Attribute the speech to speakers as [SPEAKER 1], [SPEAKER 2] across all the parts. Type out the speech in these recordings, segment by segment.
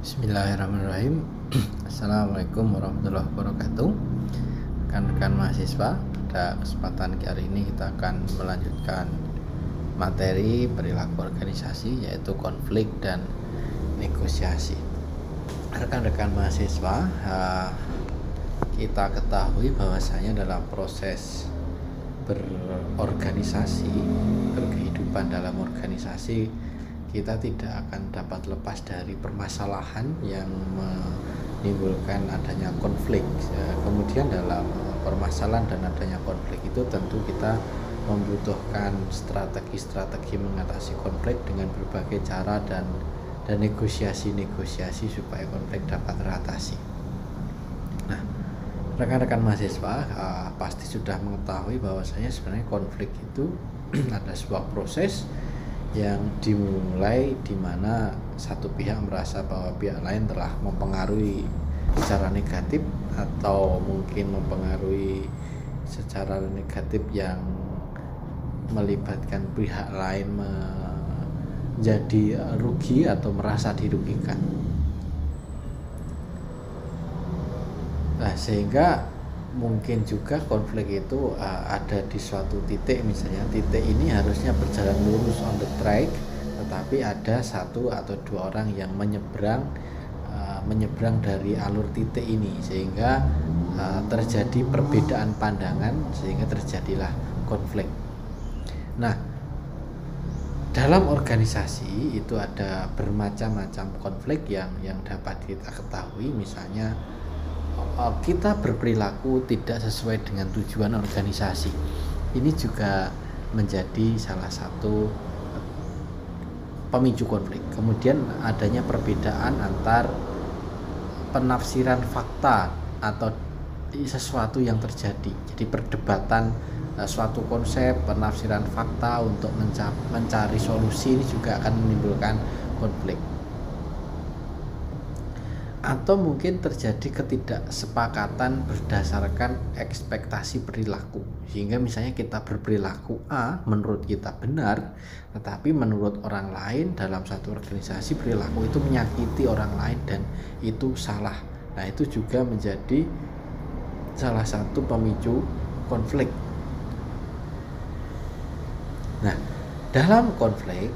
[SPEAKER 1] Bismillahirrahmanirrahim. Assalamualaikum warahmatullahi wabarakatuh. Rekan-rekan mahasiswa, pada kesempatan kali ini kita akan melanjutkan materi perilaku organisasi, yaitu konflik dan negosiasi. Rekan-rekan mahasiswa, kita ketahui bahwasanya dalam proses berorganisasi, berkehidupan dalam organisasi, kita tidak akan dapat lepas dari permasalahan yang menimbulkan adanya konflik. Kemudian dalam permasalahan dan adanya konflik itu tentu kita membutuhkan strategi-strategi mengatasi konflik dengan berbagai cara dan negosiasi-negosiasi supaya konflik dapat teratasi. Nah, rekan-rekan mahasiswa pasti sudah mengetahui bahwasanya sebenarnya konflik itu ada sebuah proses yang dimulai di mana satu pihak merasa bahwa pihak lain telah mempengaruhi secara negatif atau mungkin mempengaruhi secara negatif yang melibatkan pihak lain menjadi rugi atau merasa dirugikan. Nah, sehingga mungkin juga konflik itu ada di suatu titik, misalnya titik ini harusnya berjalan lurus on the track, tetapi ada satu atau dua orang yang menyeberang dari alur titik ini, sehingga terjadi perbedaan pandangan, sehingga terjadilah konflik. Nah, dalam organisasi itu ada bermacam-macam konflik yang dapat kita ketahui. Misalnya kita berperilaku tidak sesuai dengan tujuan organisasi. Ini juga menjadi salah satu pemicu konflik. Kemudian adanya perbedaan antar penafsiran fakta atau sesuatu yang terjadi. Jadi perdebatan suatu konsep, penafsiran fakta untuk mencari solusi, ini juga akan menimbulkan konflik. Atau mungkin terjadi ketidaksepakatan berdasarkan ekspektasi perilaku, sehingga misalnya kita berperilaku A menurut kita benar, tetapi menurut orang lain dalam satu organisasi perilaku itu menyakiti orang lain dan itu salah. Nah, itu juga menjadi salah satu pemicu konflik. Nah, dalam konflik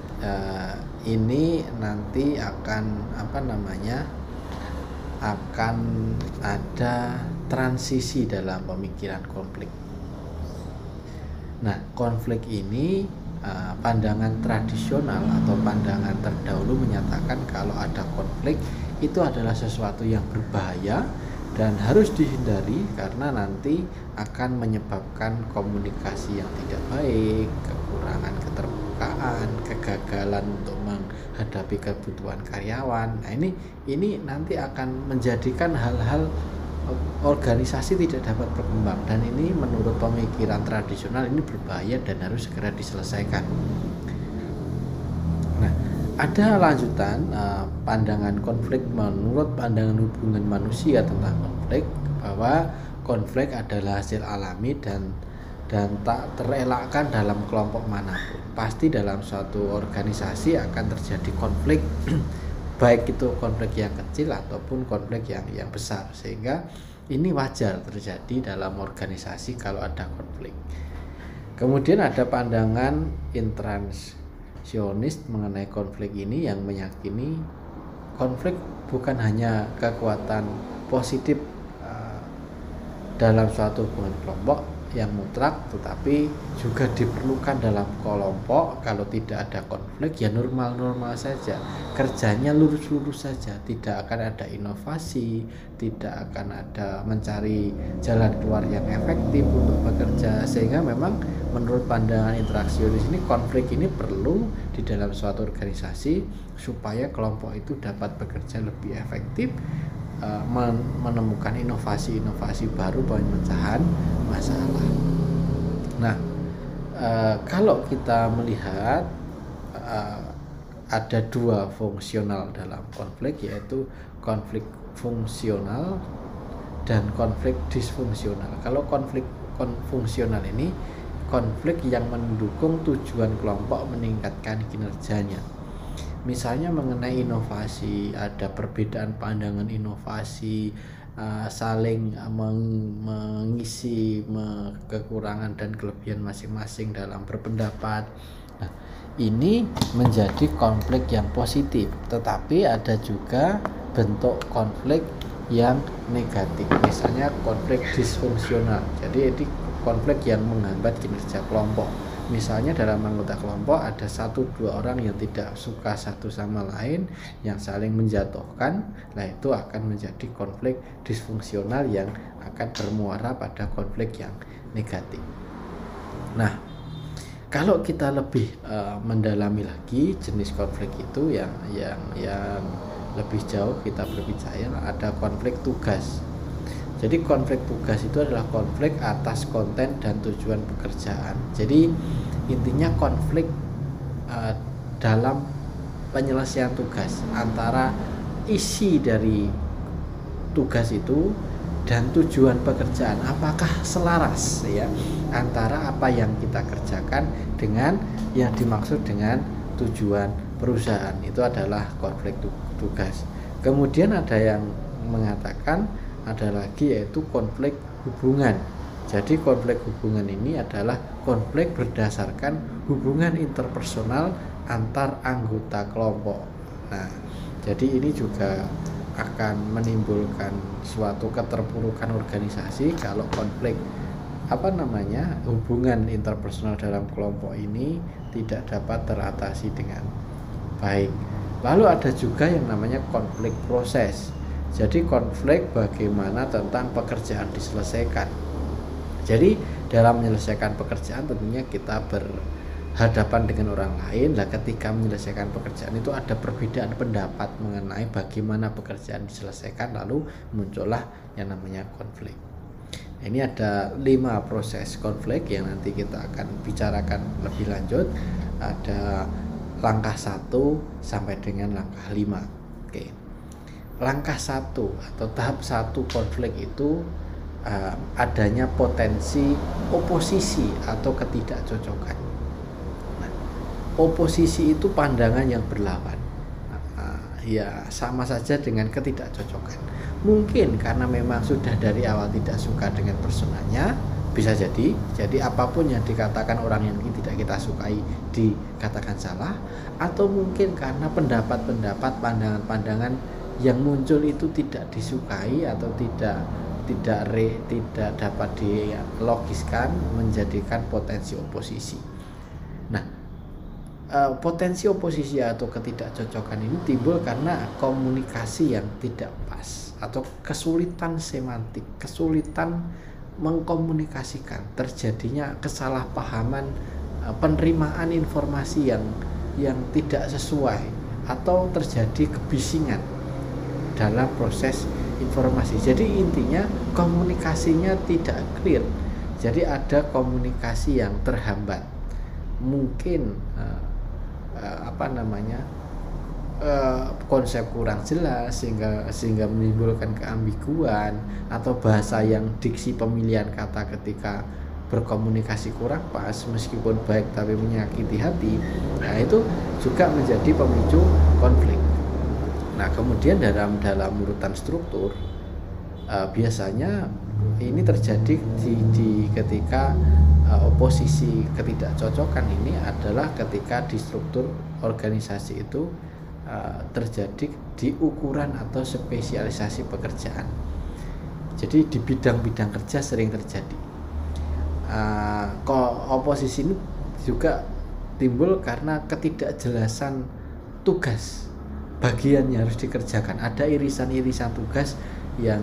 [SPEAKER 1] ini nanti akan akan ada transisi dalam pemikiran konflik. Nah, konflik ini pandangan tradisional atau pandangan terdahulu menyatakan kalau ada konflik itu adalah sesuatu yang berbahaya dan harus dihindari karena nanti akan menyebabkan komunikasi yang tidak baik, kekurangan keterbukaan, kegagalan untuk menghadapi kebutuhan karyawan. Nah, ini nanti akan menjadikan hal-hal organisasi tidak dapat berkembang, dan ini menurut pemikiran tradisional ini berbahaya dan harus segera diselesaikan. Nah, ada lanjutan pandangan konflik menurut pandangan hubungan manusia tentang konflik, bahwa konflik adalah hasil alami dan tak terelakkan dalam kelompok manapun. Pasti dalam suatu organisasi akan terjadi konflik baik itu konflik yang kecil ataupun konflik yang besar, sehingga ini wajar terjadi dalam organisasi kalau ada konflik. Kemudian ada pandangan intransionis mengenai konflik ini yang meyakini konflik bukan hanya kekuatan positif dalam suatu hubungan kelompok yang mutlak, tetapi juga diperlukan dalam kelompok. Kalau tidak ada konflik ya normal-normal saja, kerjanya lurus-lurus saja, tidak akan ada inovasi, tidak akan ada mencari jalan keluar yang efektif untuk bekerja. Sehingga memang menurut pandangan interaksionis ini, konflik ini perlu di dalam suatu organisasi supaya kelompok itu dapat bekerja lebih efektif, menemukan inovasi-inovasi baru pemecahan masalah. Nah, kalau kita melihat ada dua fungsional dalam konflik, yaitu konflik fungsional dan konflik disfungsional. Kalau konflik fungsional ini konflik yang mendukung tujuan kelompok meningkatkan kinerjanya. misalnya mengenai inovasi, ada perbedaan pandangan inovasi, saling mengisi kekurangan dan kelebihan masing-masing dalam berpendapat. Nah, ini menjadi konflik yang positif, tetapi ada juga bentuk konflik yang negatif, misalnya konflik disfungsional. Jadi ini konflik yang menghambat kinerja kelompok. Misalnya dalam anggota kelompok ada 1-2 orang yang tidak suka satu sama lain, yang saling menjatuhkan. Nah, itu akan menjadi konflik disfungsional yang akan bermuara pada konflik yang negatif. Nah, kalau kita lebih mendalami lagi jenis konflik itu yang lebih jauh, kita berbicara ada konflik tugas. Jadi konflik tugas itu adalah konflik atas konten dan tujuan pekerjaan. Jadi intinya konflik dalam penyelesaian tugas antara isi dari tugas itu dan tujuan pekerjaan, apakah selaras ya antara apa yang kita kerjakan dengan yang dimaksud dengan tujuan perusahaan. Itu adalah konflik tugas. Kemudian ada yang mengatakan ada lagi yaitu konflik hubungan. Jadi konflik hubungan ini adalah konflik berdasarkan hubungan interpersonal antar anggota kelompok. Nah, jadi ini juga akan menimbulkan suatu keterpurukan organisasi kalau konflik hubungan interpersonal dalam kelompok ini tidak dapat teratasi dengan baik. Lalu ada juga yang namanya konflik proses. Jadi konflik bagaimana tentang pekerjaan diselesaikan. Jadi dalam menyelesaikan pekerjaan tentunya kita berhadapan dengan orang lain. Nah, ketika menyelesaikan pekerjaan itu ada perbedaan pendapat mengenai bagaimana pekerjaan diselesaikan, lalu muncullah yang namanya konflik. Ini ada 5 proses konflik yang nanti kita akan bicarakan lebih lanjut. Ada langkah 1 sampai dengan langkah 5. Oke. Langkah 1 atau tahap 1 konflik itu adanya potensi oposisi atau ketidakcocokan. Nah, oposisi itu pandangan yang berlawan. Ya sama saja dengan ketidakcocokan. Mungkin karena memang sudah dari awal tidak suka dengan personanya, bisa jadi apapun yang dikatakan orang yang tidak kita sukai dikatakan salah, atau mungkin karena pendapat-pendapat, pandangan-pandangan yang muncul itu tidak disukai atau tidak dapat dilogiskan menjadikan potensi oposisi. Nah, potensi oposisi atau ketidakcocokan ini timbul karena komunikasi yang tidak pas atau kesulitan semantik, kesulitan mengkomunikasikan, terjadinya kesalahpahaman, penerimaan informasi yang tidak sesuai, atau terjadi kebisingan dalam proses informasi. Jadi intinya komunikasinya tidak clear. Jadi ada komunikasi yang terhambat. Mungkin konsep kurang jelas sehingga menimbulkan keambiguan, atau bahasa yang diksi pemilihan kata ketika berkomunikasi kurang pas meskipun baik tapi menyakiti hati. Nah, itu juga menjadi pemicu konflik. Nah, kemudian dalam urutan struktur biasanya ini terjadi di ketika oposisi ketidakcocokan ini adalah ketika di struktur organisasi itu terjadi di ukuran atau spesialisasi pekerjaan. Jadi di bidang-bidang kerja sering terjadi. Oposisi ini juga timbul karena ketidakjelasan tugas bagian yang harus dikerjakan. Ada irisan-irisan tugas yang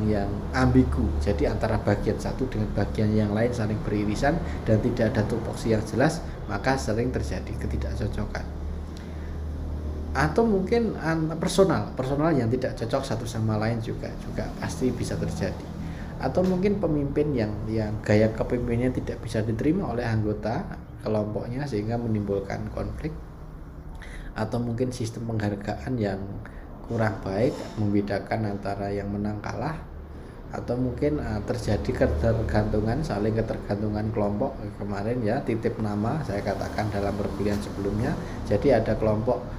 [SPEAKER 1] ambigu. Jadi antara bagian satu dengan bagian yang lain saling beririsan dan tidak ada tupoksi yang jelas, maka sering terjadi ketidakcocokan. Atau mungkin personal yang tidak cocok satu sama lain juga pasti bisa terjadi. Atau mungkin pemimpin yang gaya kepemimpinannya tidak bisa diterima oleh anggota kelompoknya sehingga menimbulkan konflik. Atau mungkin sistem penghargaan yang kurang baik, membedakan antara yang menang kalah, atau mungkin terjadi ketergantungan, saling ketergantungan kelompok. Kemarin ya titip nama saya katakan dalam perkuliahan sebelumnya, jadi ada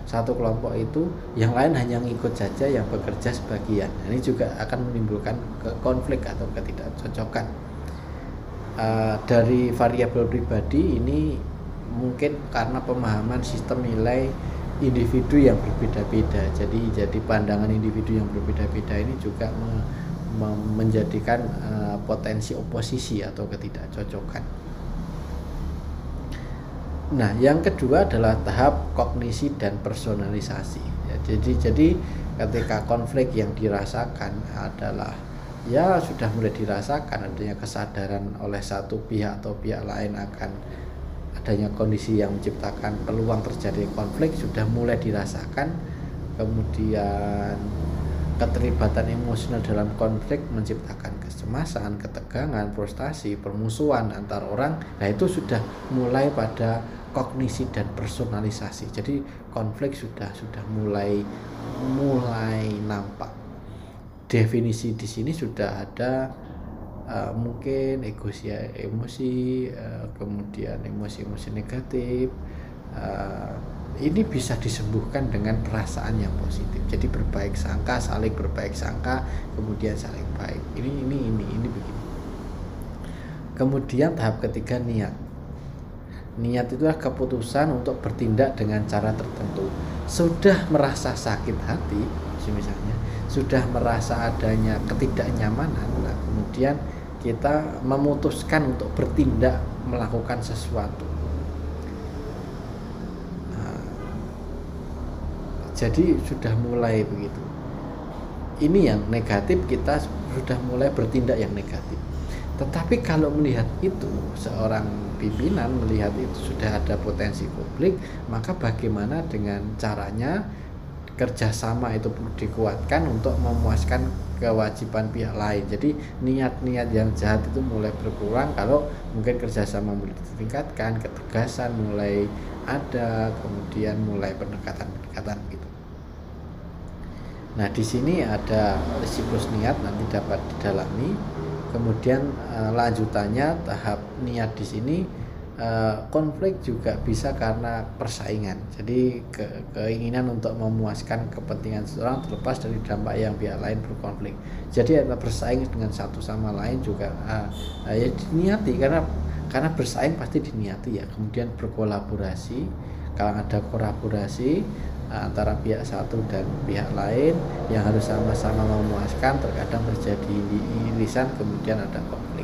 [SPEAKER 1] satu kelompok itu yang lain hanya ngikut saja, yang bekerja sebagian. Ini juga akan menimbulkan konflik atau ketidakcocokan. Dari variabel pribadi ini mungkin karena pemahaman sistem nilai individu yang berbeda-beda, jadi pandangan individu yang berbeda-beda ini juga menjadikan potensi oposisi atau ketidakcocokan. Nah, yang kedua adalah tahap kognisi dan personalisasi. Ya, jadi ketika konflik yang dirasakan adalah ya sudah mulai dirasakan adanya kesadaran oleh satu pihak atau pihak lain akan adanya kondisi yang menciptakan peluang terjadi konflik, sudah mulai dirasakan. Kemudian keterlibatan emosional dalam konflik menciptakan kecemasan, ketegangan, frustasi, permusuhan antar orang. Nah, itu sudah mulai pada kognisi dan personalisasi. Jadi konflik sudah mulai nampak. Definisi di sini sudah ada mungkin emosi, kemudian emosi negatif. Ini bisa disembuhkan dengan perasaan yang positif. Jadi berbaik sangka, saling berbaik sangka, kemudian saling baik. Ini begini. Kemudian tahap ketiga, niat. Niat itu adalah keputusan untuk bertindak dengan cara tertentu. Sudah merasa sakit hati, misalnya, sudah merasa adanya ketidaknyamanan, nah kemudian kita memutuskan untuk bertindak melakukan sesuatu. Jadi sudah mulai begitu. Ini yang negatif, kita sudah mulai bertindak yang negatif. Tetapi kalau melihat itu, seorang pimpinan melihat itu sudah ada potensi konflik, maka bagaimana dengan caranya kerjasama itu perlu dikuatkan untuk memuaskan kewajiban pihak lain. Jadi niat-niat yang jahat itu mulai berkurang kalau mungkin kerjasama mulai ditingkatkan, ketegasan mulai ada, kemudian mulai pendekatan gitu. Nah, di sini ada siklus niat nanti dapat didalami. Kemudian lanjutannya tahap niat di sini, konflik juga bisa karena persaingan. Jadi keinginan untuk memuaskan kepentingan seseorang terlepas dari dampak yang pihak lain berkonflik. Jadi ada bersaing dengan satu sama lain juga ya diniati, karena bersaing pasti diniati ya. Kemudian berkolaborasi, kalau ada kolaborasi antara pihak satu dan pihak lain yang harus sama-sama memuaskan, terkadang terjadi irisan, kemudian ada konflik.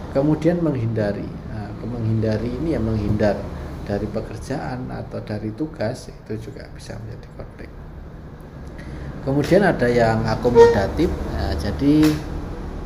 [SPEAKER 1] Kemudian menghindari ini ya, menghindar dari pekerjaan atau dari tugas, itu juga bisa menjadi konflik. Kemudian ada yang akomodatif, jadi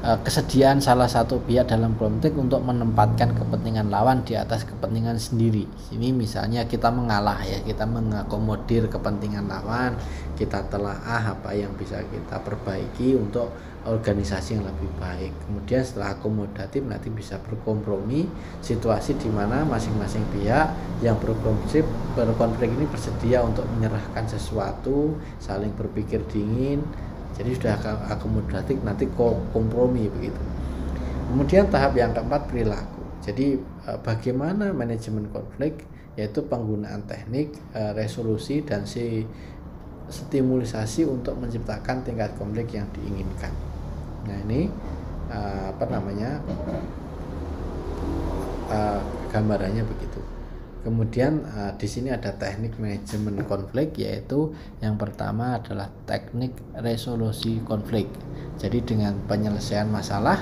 [SPEAKER 1] kesediaan salah satu pihak dalam konflik untuk menempatkan kepentingan lawan di atas kepentingan sendiri. Ini misalnya kita mengalah ya, kita mengakomodir kepentingan lawan, kita telaah apa yang bisa kita perbaiki untuk organisasi yang lebih baik. Kemudian setelah akomodatif nanti bisa berkompromi, situasi di mana masing-masing pihak yang berkonflik ini bersedia untuk menyerahkan sesuatu, saling berpikir dingin. Jadi sudah akomodatif, nanti kompromi begitu. Kemudian tahap yang keempat, perilaku. Jadi bagaimana manajemen konflik, yaitu penggunaan teknik resolusi dan stimulisasi untuk menciptakan tingkat konflik yang diinginkan. Nah, ini gambarannya begitu. Kemudian di sini ada teknik manajemen konflik, yaitu yang pertama adalah teknik resolusi konflik. Jadi dengan penyelesaian masalah,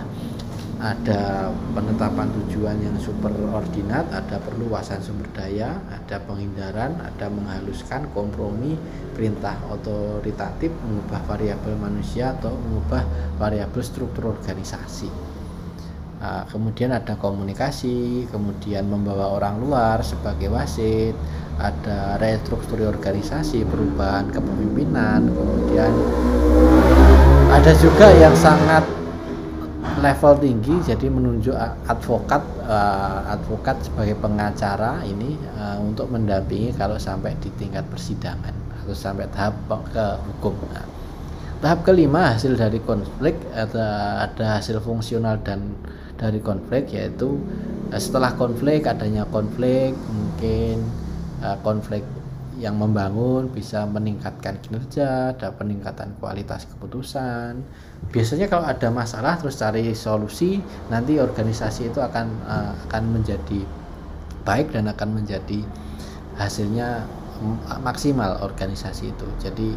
[SPEAKER 1] ada penetapan tujuan yang superordinat, ada perluasan sumber daya, ada penghindaran, ada menghaluskan, kompromi, perintah otoritatif, mengubah variabel manusia atau mengubah variabel struktur organisasi. Kemudian ada komunikasi, kemudian membawa orang luar sebagai wasit, ada restrukturasi organisasi, perubahan kepemimpinan, kemudian ada juga yang sangat level tinggi, jadi menunjuk advokat sebagai pengacara ini untuk mendampingi kalau sampai di tingkat persidangan atau sampai tahap ke hukum. Tahap kelima hasil dari konflik, ada hasil fungsional dan dari konflik, yaitu setelah konflik adanya konflik, mungkin konflik yang membangun bisa meningkatkan kinerja, ada peningkatan kualitas keputusan. Biasanya kalau ada masalah terus cari solusi, nanti organisasi itu akan menjadi baik dan akan menjadi hasilnya maksimal organisasi itu. Jadi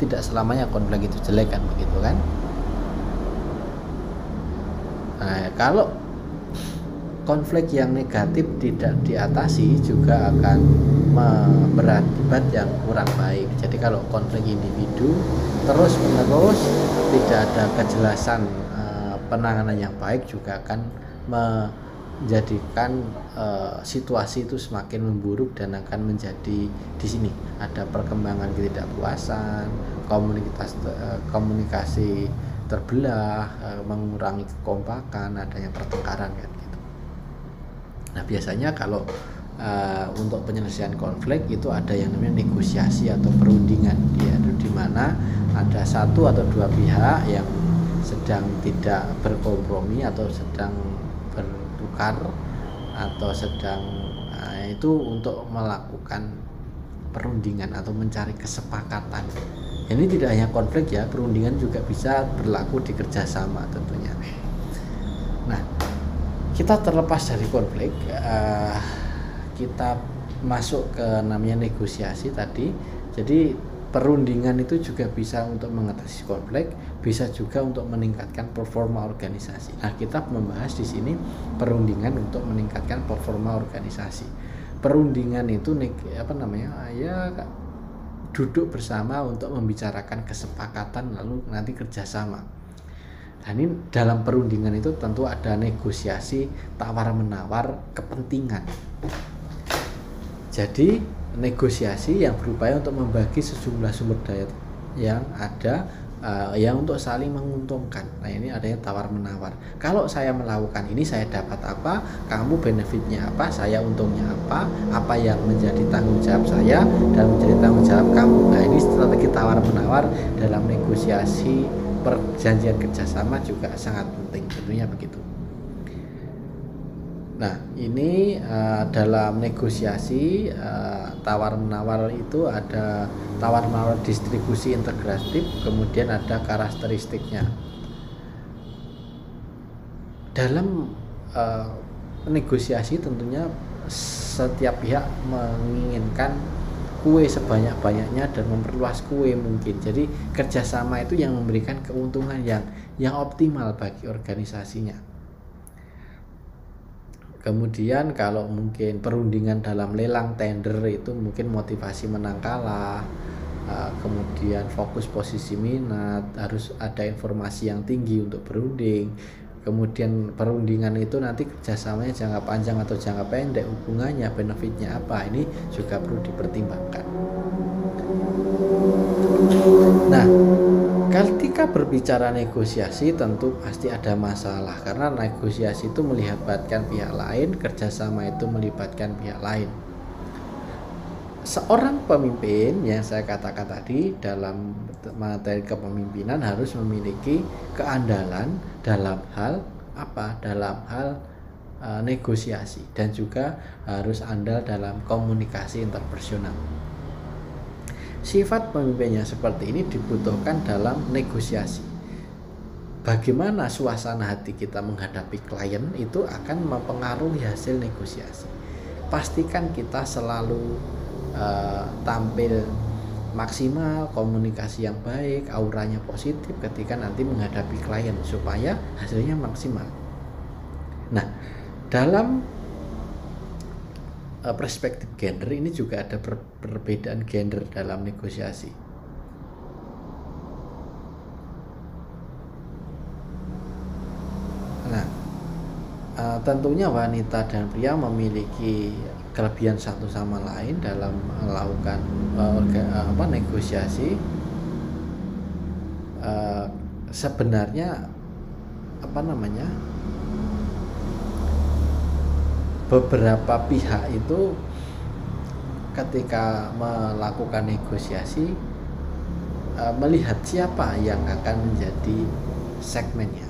[SPEAKER 1] tidak selamanya konflik itu jelek kan, begitu kan. Nah, kalau konflik yang negatif tidak diatasi juga akan berakibat yang kurang baik. Jadi kalau konflik individu terus menerus tidak ada kejelasan penanganan yang baik, juga akan menjadikan situasi itu semakin memburuk dan akan menjadi di sini ada perkembangan ketidakpuasan, komunikasi terbelah, mengurangi kekompakan, adanya pertengkaran kan gitu. Nah, biasanya kalau untuk penyelesaian konflik itu ada yang namanya negosiasi atau perundingan, yaitu di mana ada satu atau dua pihak yang sedang tidak berkompromi atau sedang bertukar atau sedang itu untuk melakukan perundingan atau mencari kesepakatan. Ini tidak hanya konflik ya, perundingan juga bisa berlaku di kerjasama tentunya. Nah, kita terlepas dari konflik, kita masuk ke namanya negosiasi tadi. Jadi perundingan itu juga bisa untuk mengatasi konflik, bisa juga untuk meningkatkan performa organisasi. Nah, kita membahas di sini perundingan untuk meningkatkan performa organisasi. Perundingan itu duduk bersama untuk membicarakan kesepakatan lalu nanti kerjasama. Nah, ini dalam perundingan itu tentu ada negosiasi tawar menawar kepentingan. Jadi negosiasi yang berupaya untuk membagi sejumlah sumber daya yang ada yang untuk saling menguntungkan. Nah, ini adanya tawar menawar. Kalau saya melakukan ini saya dapat apa, kamu benefitnya apa, saya untungnya apa yang menjadi tanggung jawab saya dan menjadi tanggung jawab kamu. Nah, ini strategi tawar menawar dalam negosiasi perjanjian kerjasama juga sangat penting, tentunya begitu. Nah, ini dalam negosiasi tawar menawar itu ada tawar menawar distribusi integratif, kemudian ada karakteristiknya. Dalam negosiasi tentunya setiap pihak menginginkan kue sebanyak-banyaknya dan memperluas kue mungkin. Jadi kerjasama itu yang memberikan keuntungan yang optimal bagi organisasinya. Kemudian kalau mungkin perundingan dalam lelang tender itu mungkin motivasi menang kalah, kemudian fokus posisi minat, harus ada informasi yang tinggi untuk berunding. Kemudian perundingan itu nanti kerjasamanya jangka panjang atau jangka pendek, hubungannya, benefitnya apa, ini juga perlu dipertimbangkan. Nah, ketika berbicara negosiasi tentu pasti ada masalah, karena negosiasi itu melibatkan pihak lain, kerjasama itu melibatkan pihak lain. Seorang pemimpin yang saya katakan tadi dalam materi kepemimpinan harus memiliki keandalan dalam hal apa? Dalam hal negosiasi, dan juga harus andal dalam komunikasi interpersonal. Sifat pemimpin yang seperti ini dibutuhkan dalam negosiasi. Bagaimana suasana hati kita menghadapi klien itu akan mempengaruhi hasil negosiasi. Pastikan kita selalu tampil maksimal, komunikasi yang baik, auranya positif ketika nanti menghadapi klien supaya hasilnya maksimal. Nah, dalam perspektif gender ini juga ada perbedaan gender dalam negosiasi. Nah, tentunya wanita dan pria memiliki kelebihan satu sama lain dalam melakukan negosiasi. Sebenarnya beberapa pihak itu ketika melakukan negosiasi melihat siapa yang akan menjadi segmennya.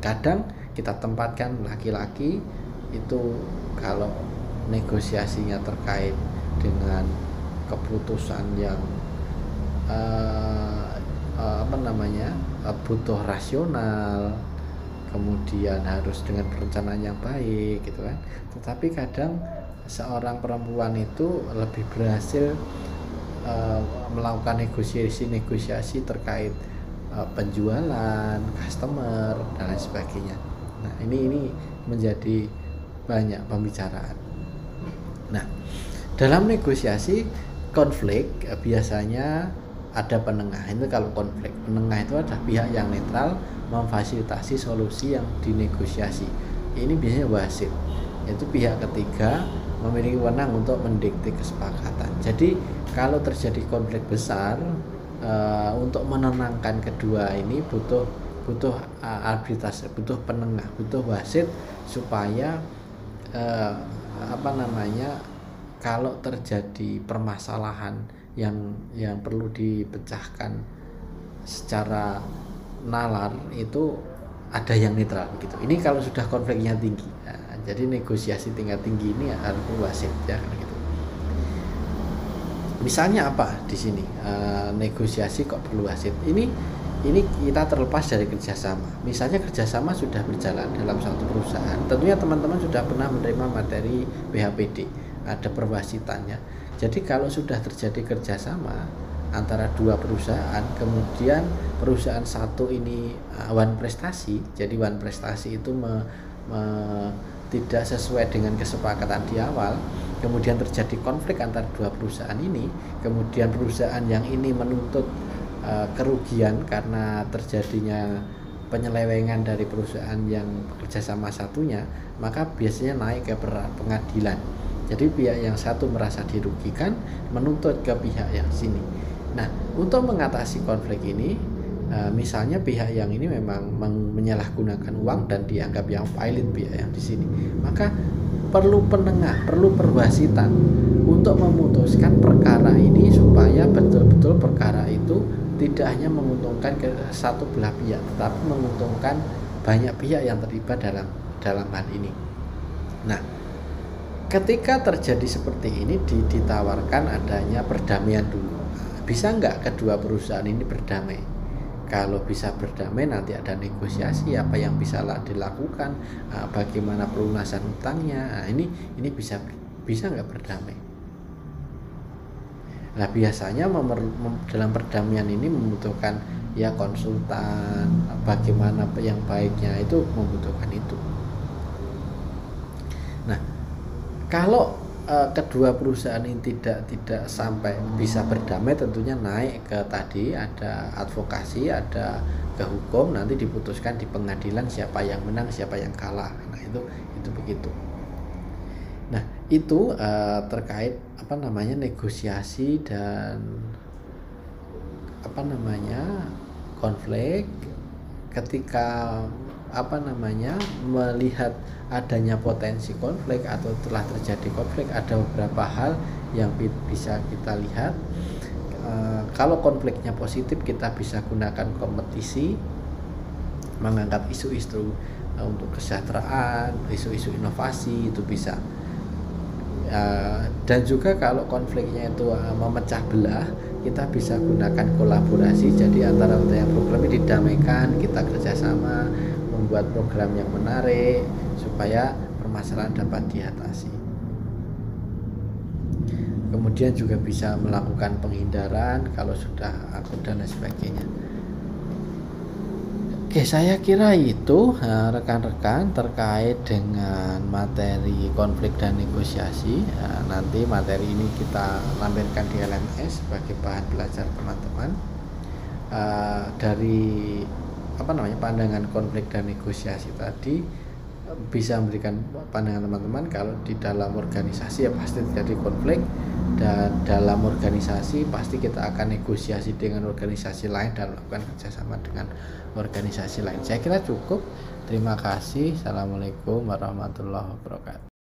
[SPEAKER 1] Kadang kita tempatkan laki-laki itu kalau negosiasinya terkait dengan keputusan yang butuh rasional, kemudian harus dengan perencanaan yang baik gitu kan. Tetapi kadang seorang perempuan itu lebih berhasil melakukan negosiasi terkait penjualan, customer dan lain sebagainya. Nah, ini menjadi banyak pembicaraan. Nah, dalam negosiasi konflik biasanya ada penengah. Itu kalau konflik, penengah itu adalah pihak yang netral memfasilitasi solusi yang dinegosiasi. Ini biasanya wasit, yaitu pihak ketiga memiliki wewenang untuk mendikte kesepakatan. Jadi kalau terjadi konflik besar, untuk menenangkan kedua ini butuh arbitrase, butuh penengah, butuh wasit supaya kalau terjadi permasalahan yang perlu dipecahkan secara nalar itu ada yang netral begitu. Ini kalau sudah konfliknya tinggi. Nah, jadi negosiasi tingkat tinggi ini harus wasit ya gitu. Misalnya apa di sini negosiasi kok perlu wasit? Ini kita terlepas dari kerjasama. Misalnya kerjasama sudah berjalan dalam satu perusahaan, tentunya teman-teman sudah pernah menerima materi BHPD, ada perwasitannya. Jadi kalau sudah terjadi kerjasama antara dua perusahaan, kemudian perusahaan satu ini one prestasi, jadi one prestasi itu tidak sesuai dengan kesepakatan di awal, kemudian terjadi konflik antara dua perusahaan ini, kemudian perusahaan yang ini menuntut kerugian karena terjadinya penyelewengan dari perusahaan yang bekerja sama satunya, maka biasanya naik ke pengadilan. Jadi pihak yang satu merasa dirugikan menuntut ke pihak yang sini. Nah, untuk mengatasi konflik ini, misalnya pihak yang ini memang menyalahgunakan uang dan dianggap yang pilot pihak yang di sini, maka perlu penengah, perlu perwasitan untuk memutuskan perkara ini supaya betul-betul perkara itu tidak hanya menguntungkan ke satu belah pihak, tetapi menguntungkan banyak pihak yang terlibat dalam hal ini. Nah, ketika terjadi seperti ini ditawarkan adanya perdamaian dulu. Bisa nggak kedua perusahaan ini berdamai? Kalau bisa berdamai, nanti ada negosiasi apa yang bisa dilakukan, bagaimana pelunasan utangnya. Nah, ini bisa nggak berdamai? Nah, biasanya dalam perdamaian ini membutuhkan ya konsultan, bagaimana yang baiknya itu membutuhkan itu. Nah, kalau kedua perusahaan ini tidak sampai bisa berdamai, tentunya naik ke tadi ada advokasi, ada ke hukum, nanti diputuskan di pengadilan siapa yang menang, siapa yang kalah. Nah, itu begitu. Nah, itu terkait negosiasi dan konflik. Ketika melihat adanya potensi konflik atau telah terjadi konflik, ada beberapa hal yang bisa kita lihat. Kalau konfliknya positif, kita bisa gunakan kompetisi, mengangkat isu-isu untuk kesejahteraan, isu-isu inovasi, itu bisa. Dan juga kalau konfliknya itu memecah belah, kita bisa gunakan kolaborasi. Jadi antara yang problemnya didamaikan, kita kerjasama membuat program yang menarik supaya permasalahan dapat diatasi. Kemudian juga bisa melakukan penghindaran kalau sudah akut dan lain sebagainya. Oke, saya kira itu rekan-rekan terkait dengan materi konflik dan negosiasi. Nanti materi ini kita lampirkan di LMS sebagai bahan belajar teman-teman. Dari pandangan konflik dan negosiasi tadi bisa memberikan pandangan teman-teman kalau di dalam organisasi ya pasti terjadi konflik, dan dalam organisasi pasti kita akan negosiasi dengan organisasi lain dan melakukan kerjasama dengan organisasi lain. Saya kira cukup. Terima kasih. Assalamualaikum warahmatullahi wabarakatuh.